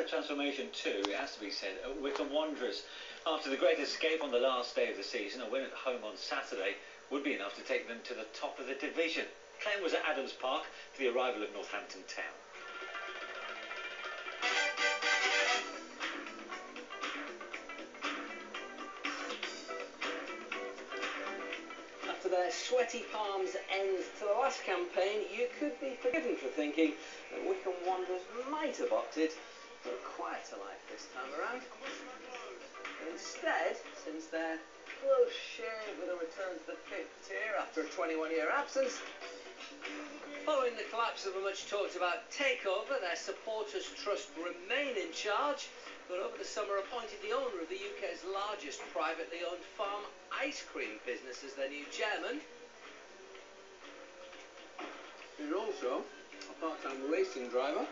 transformation too, it has to be said, at Wycombe Wanderers. After the great escape on the last day of the season, a win at home on Saturday would be enough to take them to the top of the division. Claim was at Adams Park for the arrival of Northampton Town. After their sweaty palms end to the last campaign, you could be forgiven for thinking that Wycombe Wanderers might have opted for a quieter life this time around. But instead, since their close shave with a return to the 5th tier after a 21-year absence, following the collapse of a much talked about takeover, their supporters trust remain in charge, but over the summer appointed the owner of the UK's largest privately owned farm ice cream business as their new chairman. He's also a part-time racing driver.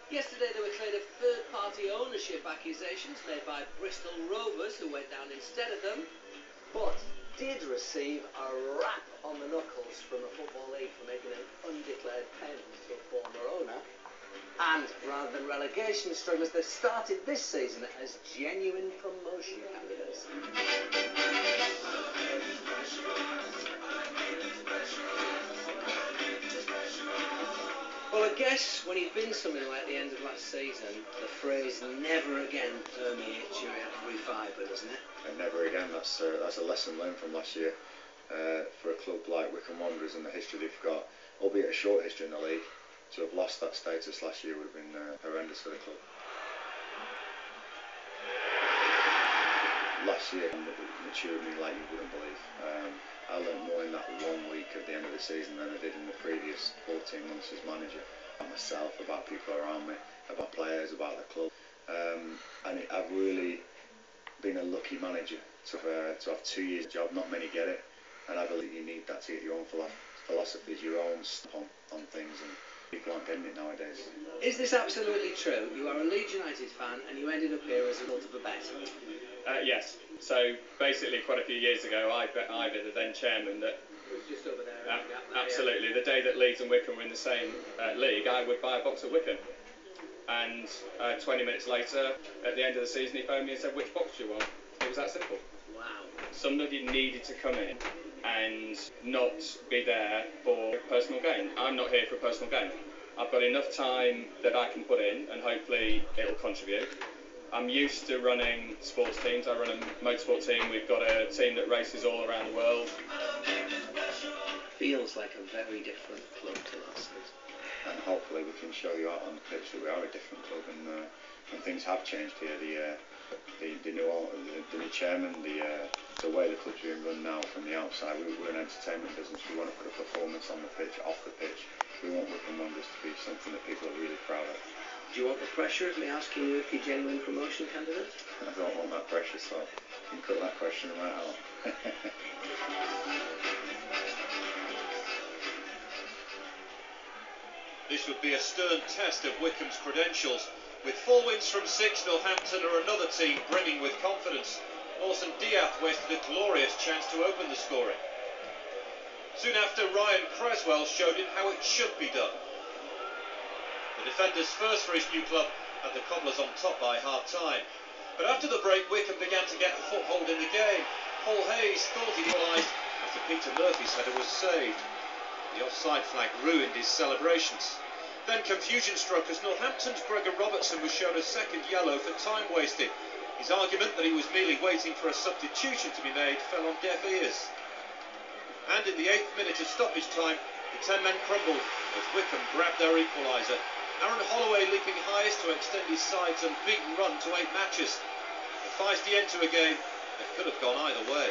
Yesterday they were cleared of third-party ownership accusations made by Bristol Rovers, who went down instead of them, but did receive a rap on the knuckles from the Football League for making an undeclared payment to a former owner. And rather than relegation struggles, they started this season as genuine promotion candidates. Well, I guess when you've been something like the end of last season, the phrase "never again" permeates your every fibre, doesn't it? And never again. That's a lesson learned from last year. For a club like Wycombe Wanderers and the history they've got, albeit a short history in the league, to have lost that status last year would have been horrendous for the club. Last year matured me like you wouldn't believe. I learned more in that 1 week at the end of the season than I did in the previous 14 months as manager. About myself, about people around me, about players, about the club. And I've really been a lucky manager to have 2 years job. Not many get it, and I believe you need that to get your own philosophies, your own stamp on things, and people aren't getting it nowadays. Is this absolutely true? You are a Leeds United fan and you ended up here as a result of a bet. Yes. So basically, quite a few years ago, I bet Ivor, the then chairman, that It was just over there. absolutely the day that Leeds and Wycombe were in the same league, I would buy a box of Wycombe. And 20 minutes later, at the end of the season, he phoned me and said, "Which box do you want?" It was that simple. Wow. Somebody needed to come in and not be there for personal gain. I'm not here for personal gain. I've got enough time that I can put in, and hopefully it'll contribute. I'm used to running sports teams. I run a motorsport team. We've got a team that races all around the world. Feels like a very different club to last season. And hopefully we can show you out on the pitch that we are a different club, and things have changed here. The new chairman, the way the club's being run now from the outside. We're an entertainment business. We want to put a performance on the pitch, off the pitch. We want Wycombe Wanderers to be something that people are really proud of. Do you want the pressure of me asking you if you're genuine promotion candidate? I don't want that pressure, so you can cut that question right out. This would be a stern test of Wycombe's credentials. With 4 wins from 6, Northampton are another team brimming with confidence. Orson Diath wasted a glorious chance to open the scoring. Soon after, Ryan Creswell showed him how it should be done. The defender's first for his new club had the Cobblers on top by half-time. But after the break, Wycombe began to get a foothold in the game. Paul Hayes thought he equalised after Peter Murphy's header was saved. The offside flag ruined his celebrations. Then confusion struck as Northampton's Gregor Robertson was shown a second yellow for time wasting. His argument that he was merely waiting for a substitution to be made fell on deaf ears. And in the 8th minute of stoppage time, the 10 men crumbled as Wycombe grabbed their equaliser. Aaron Holloway leaping highest to extend his side's unbeaten run to 8 matches. A feisty end to a game that could have gone either way.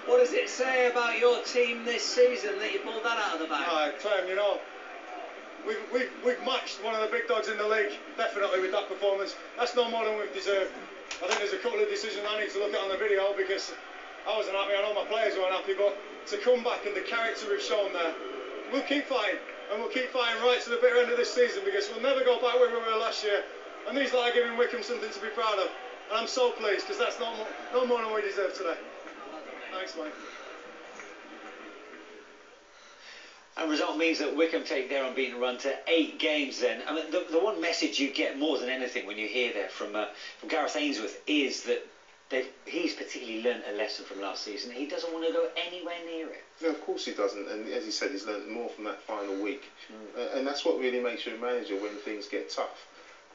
What does it say about your team this season that you pulled that out of the bag? Clem, you know, we've matched one of the big dogs in the league, definitely, with that performance. That's no more than we've deserved. I think there's a couple of decisions I need to look at on the video because I wasn't happy, I know my players weren't happy, but to come back and the character we've shown there, we'll keep fighting, and we'll keep fighting right to the bitter end of this season because we'll never go back where we were last year, and these lot are giving Wycombe something to be proud of. and I'm so pleased because that's no more than we deserve today. Thanks, mate. And result means that Wycombe take their unbeaten run to 8 games then. I mean, the one message you get more than anything when you hear that from Gareth Ainsworth is that he's particularly learnt a lesson from last season. He doesn't want to go anywhere near it. No, of course he doesn't. And as he said, he's learnt more from that final week. And that's what really makes you a manager when things get tough.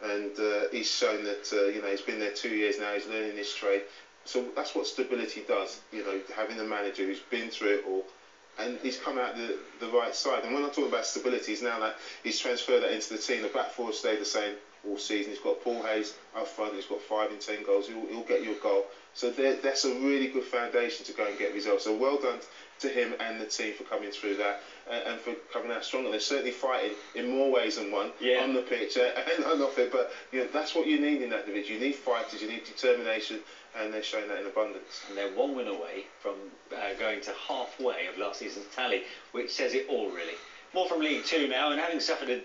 And he's shown that, you know, he's been there 2 years now, he's learning this trade. So that's what stability does, you know, having a manager who's been through it all. And he's come out the right side. And when I talk about stability, it's now that he's transferred that into the team. The back four stayed the same all season. He's got Paul Hayes up front. He's got 5 in 10 goals. He'll get you a goal. So that's a really good foundation to go and get results. So well done to him and the team for coming through that and for coming out stronger. They're certainly fighting in more ways than one on the pitch and off it. But you know, that's what you need in that division. You need fighters. You need determination. And they're showing that in abundance. And they're 1 win away from going to halfway of last season's tally, which says it all really. More from League 2 now, and having suffered a